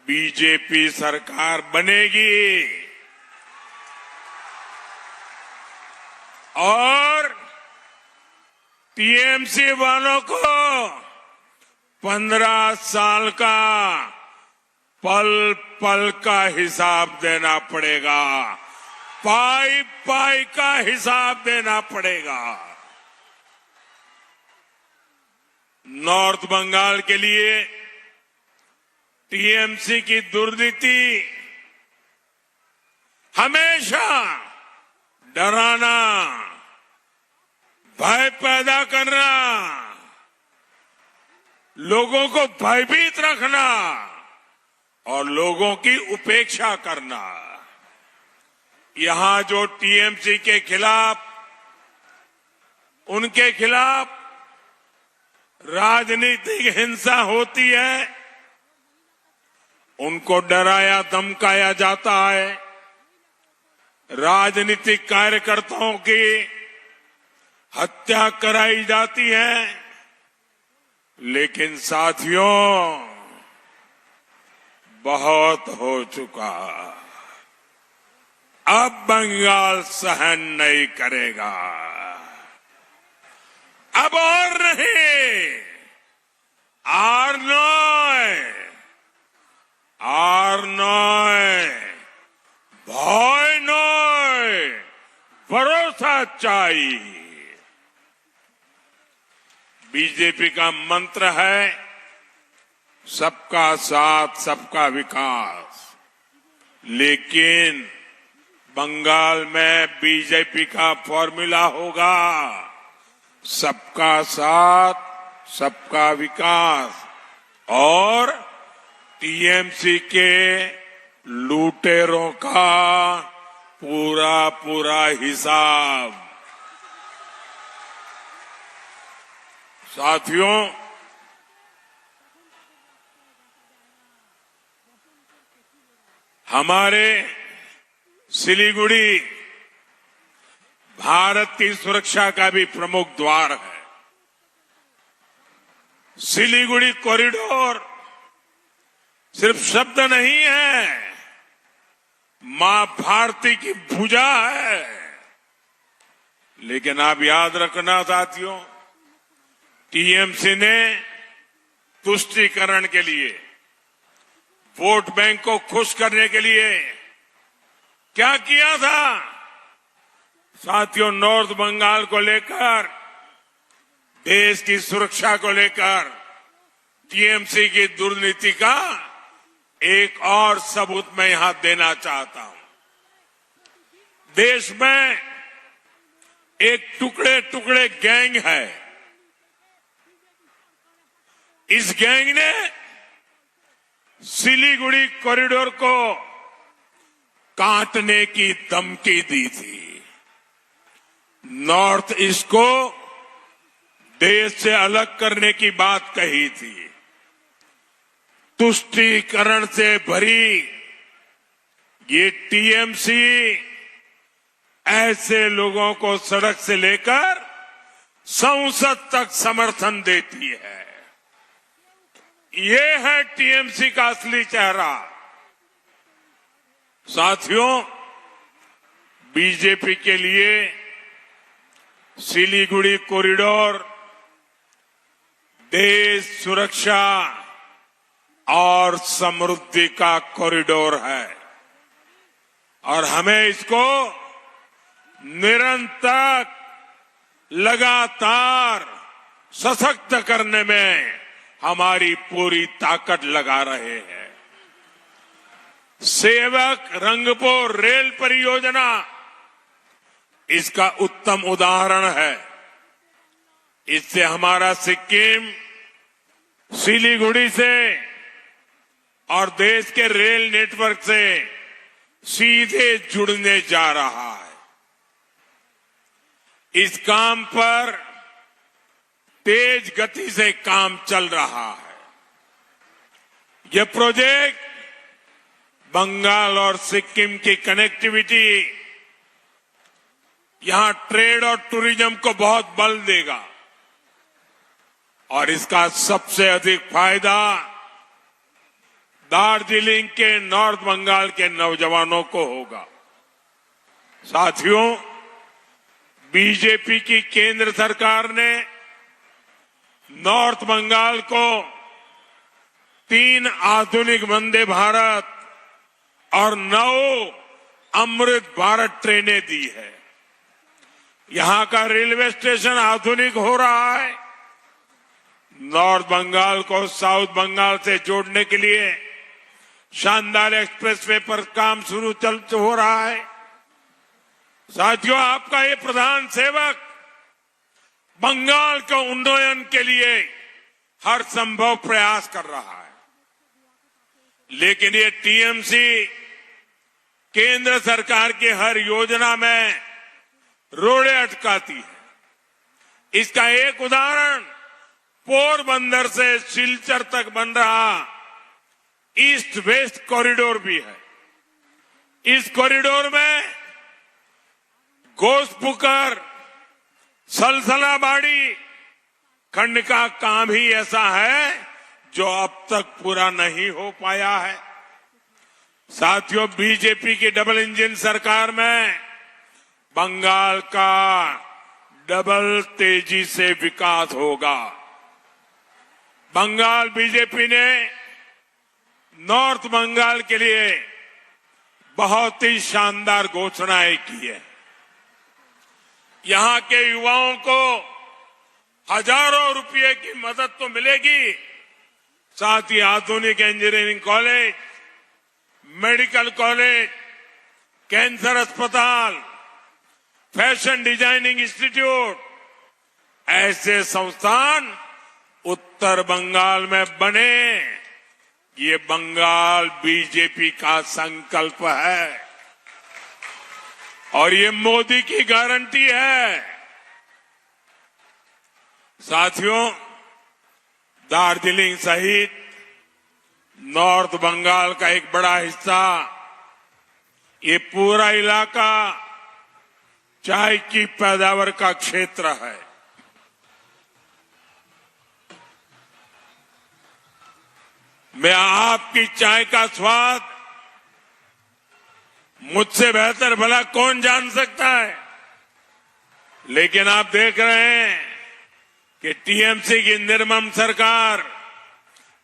BJP सरकार बनेगी और टीएमसी वालों को 15 साल का पल पल का हिसाब देना पड़ेगा, पाई पाई का हिसाब देना पड़ेगा। नॉर्थ बंगाल के लिए टीएमसी की दुर्नीति हमेशा डराना, भय पैदा करना, लोगों को भयभीत रखना और लोगों की उपेक्षा करना। यहां जो टीएमसी के खिलाफ, उनके खिलाफ राजनीतिक हिंसा होती है, उनको डराया धमकाया जाता है, राजनीतिक कार्यकर्ताओं की हत्या कराई जाती है। लेकिन साथियों, बहुत हो चुका, अब बंगाल सहन नहीं करेगा, अब और नहीं, आर नॉय, भय नॉय, भरोसा चाहिए। बीजेपी का मंत्र है सबका साथ सबका विकास, लेकिन बंगाल में बीजेपी का फॉर्मूला होगा सबका साथ सबका विकास और टीएमसी के लुटेरों का पूरा पूरा हिसाब। साथियों, हमारे सिलीगुड़ी भारत की सुरक्षा का भी प्रमुख द्वार है। सिलीगुड़ी कॉरिडोर सिर्फ शब्द नहीं है, मां भारती की भुजा है। लेकिन आप याद रखना साथियों, टीएमसी ने तुष्टीकरण के लिए, वोट बैंक को खुश करने के लिए क्या किया था? साथियों, नॉर्थ बंगाल को लेकर, देश की सुरक्षा को लेकर टीएमसी की दुर्नीति का एक और सबूत मैं यहां देना चाहता हूं। देश में एक टुकड़े टुकड़े गैंग है। इस गैंग ने सिलीगुड़ी कॉरिडोर को काटने की धमकी दी थी, नॉर्थ ईस्ट को देश से अलग करने की बात कही थी। तुष्टीकरण से भरी ये टीएमसी ऐसे लोगों को सड़क से लेकर संसद तक समर्थन देती है। ये है टीएमसी का असली चेहरा। साथियों, बीजेपी के लिए सिलीगुड़ी कॉरिडोर देश सुरक्षा और समृद्धि का कॉरिडोर है और हमें इसको निरंतर लगातार सशक्त करने में हमारी पूरी ताकत लगा रहे हैं। सेवक रंगपुर रेल परियोजना इसका उत्तम उदाहरण है। इससे हमारा सिक्किम सिलीगुड़ी से और देश के रेल नेटवर्क से सीधे जुड़ने जा रहा है। इस काम पर तेज गति से काम चल रहा है। यह प्रोजेक्ट बंगाल और सिक्किम की कनेक्टिविटी, यहां ट्रेड और टूरिज्म को बहुत बल देगा और इसका सबसे अधिक फायदा दार्जिलिंग के नॉर्थ बंगाल के नौजवानों को होगा। साथियों, बीजेपी की केंद्र सरकार ने नॉर्थ बंगाल को 3 आधुनिक वंदे भारत और 9 अमृत भारत ट्रेनें दी है। यहां का रेलवे स्टेशन आधुनिक हो रहा है। नॉर्थ बंगाल को साउथ बंगाल से जोड़ने के लिए शानदार एक्सप्रेसवे पर काम शुरू हो रहा है। साथियों, आपका ये प्रधान सेवक बंगाल के उन्नयन के लिए हर संभव प्रयास कर रहा है, लेकिन ये टीएमसी केंद्र सरकार की हर योजना में रोड़े अटकाती है। इसका एक उदाहरण पोरबंदर से सिलचर तक बन रहा ईस्ट वेस्ट कॉरिडोर भी है। इस कॉरिडोर में घोसपुकर सलसलाबाड़ी खंड का काम ही ऐसा है जो अब तक पूरा नहीं हो पाया है। साथियों, बीजेपी की डबल इंजन सरकार में बंगाल का डबल तेजी से विकास होगा। बंगाल बीजेपी ने नॉर्थ बंगाल के लिए बहुत ही शानदार घोषणाएं की है। यहां के युवाओं को हजारों रुपए की मदद तो मिलेगी, साथ ही आधुनिक engineering college, medical college, cancer अस्पताल, फैशन डिजाइनिंग इंस्टीट्यूट, ऐसे संस्थान उत्तर बंगाल में बने। ये बंगाल बीजेपी का संकल्प है और ये मोदी की गारंटी है। साथियों, दार्जिलिंग सहित नॉर्थ बंगाल का एक बड़ा हिस्सा, ये पूरा इलाका चाय की पैदावार का क्षेत्र है। मैं आपकी चाय का स्वाद मुझसे बेहतर भला कौन जान सकता है, लेकिन आप देख रहे हैं कि टीएमसी की निर्मम सरकार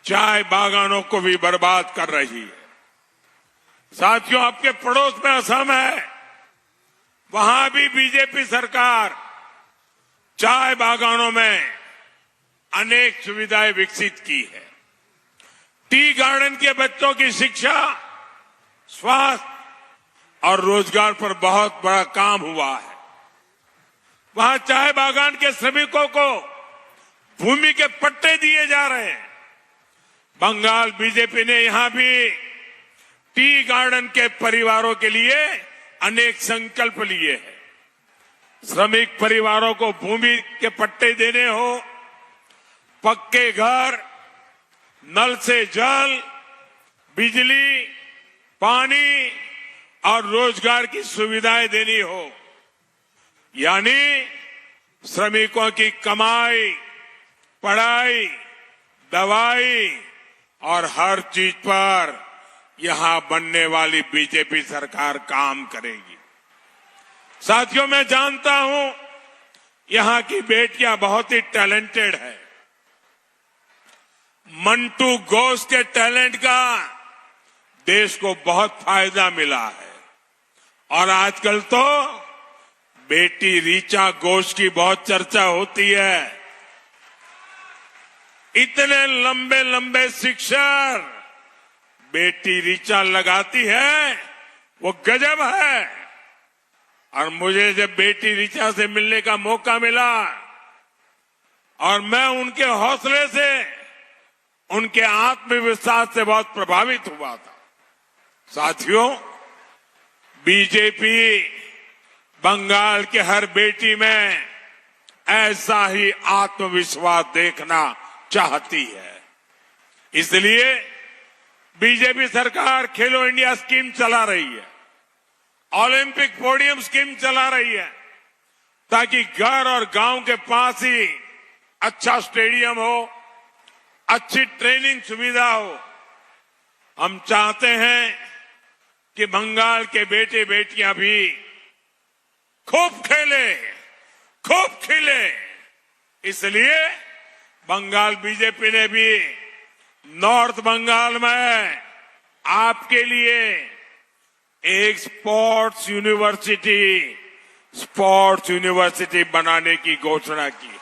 चाय बागानों को भी बर्बाद कर रही है। साथियों, आपके पड़ोस में असम है, वहां भी बीजेपी सरकार चाय बागानों में अनेक सुविधाएं विकसित की है। टी गार्डन के बच्चों की शिक्षा, स्वास्थ्य और रोजगार पर बहुत बड़ा काम हुआ है। वहां चाय बागान के श्रमिकों को भूमि के पट्टे दिए जा रहे हैं। बंगाल बीजेपी ने यहां भी टी गार्डन के परिवारों के लिए अनेक संकल्प लिए हैं। श्रमिक परिवारों को भूमि के पट्टे देने हो, पक्के घर, नल से जल, बिजली, पानी और रोजगार की सुविधाएं देनी हो, यानी श्रमिकों की कमाई, पढ़ाई, दवाई और हर चीज पर यहां बनने वाली बीजेपी सरकार काम करेगी। साथियों, मैं जानता हूं यहां की बेटियां बहुत ही टैलेंटेड है। मंटू घोष के टैलेंट का देश को बहुत फायदा मिला है और आजकल तो बेटी ऋचा घोष की बहुत चर्चा होती है। इतने लंबे लंबे शिक्षण बेटी ऋचा लगाती है, वो गजब है। और मुझे जब बेटी ऋचा से मिलने का मौका मिला और मैं उनके हौसले से, उनके आत्मविश्वास से बहुत प्रभावित हुआ था। साथियों, बीजेपी बंगाल के हर बेटी में ऐसा ही आत्मविश्वास देखना चाहती है। इसलिए बीजेपी सरकार खेलो इंडिया स्कीम चला रही है, ओलंपिक पोडियम स्कीम चला रही है, ताकि घर और गांव के पास ही अच्छा स्टेडियम हो, अच्छी ट्रेनिंग सुविधा हो हम चाहते हैं कि बंगाल के बेटे बेटियां भी खूब खेले, खूब खिले। इसलिए बंगाल बीजेपी ने भी नॉर्थ बंगाल में आपके लिए एक स्पोर्ट्स यूनिवर्सिटी बनाने की घोषणा की है।